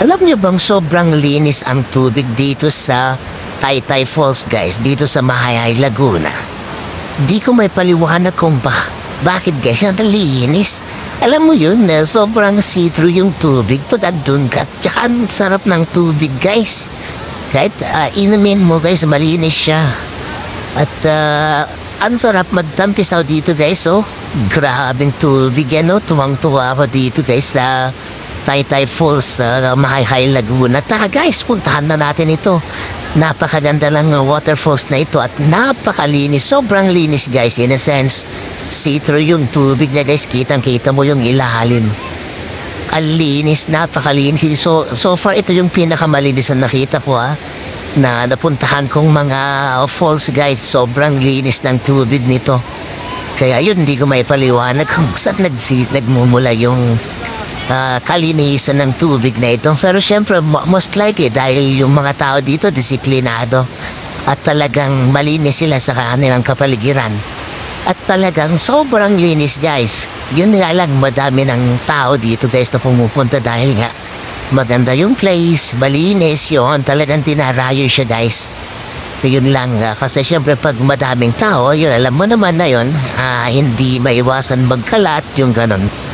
Alam niyo bang sobrang linis ang tubig dito sa Taytay Falls, guys, dito sa Mahayay, Laguna. Di ko may paliwanag kung bakit, guys, ang linis. Alam mo yun, sobrang see-through yung tubig pag andun ka. Tsaka ang sarap ng tubig, guys. Kahit inumin mo, guys, malinis siya. At ang sarap magtampisaw dito, guys, oh. Grabing tubig, ano, tuwang-tuwa ako dito, guys, sa Taytay Falls, Mahayay, Laguna. Tara, guys, puntahan na natin ito. Napakaganda lang ng waterfalls na ito at napakalinis. Sobrang linis, guys, in a sense. See-through yung tubig niya, guys. Kitang-kita mo yung ilalim. Ang linis, napakalinis. So far, ito yung pinakamalinis na nakita ko, na napuntahan kong mga falls, guys. Sobrang linis ng tubig nito. Kaya yun, hindi ko may paliwanag kung saan nagmumula yung kalinisan ng tubig na ito. Pero syempre, most likely dahil yung mga tao dito disiplinado at talagang malinis sila sa kanilang kapaligiran. At talagang sobrang linis, guys. Yun nga lang, madami ng tao dito, guys, na pumupunta dahil nga maganda yung place, malinis yun, talagang tinarayo siya, guys. Yun lang, kasi syempre pag madaming tao, yun, alam mo naman na yun, hindi maiwasan magkalat yung ganon.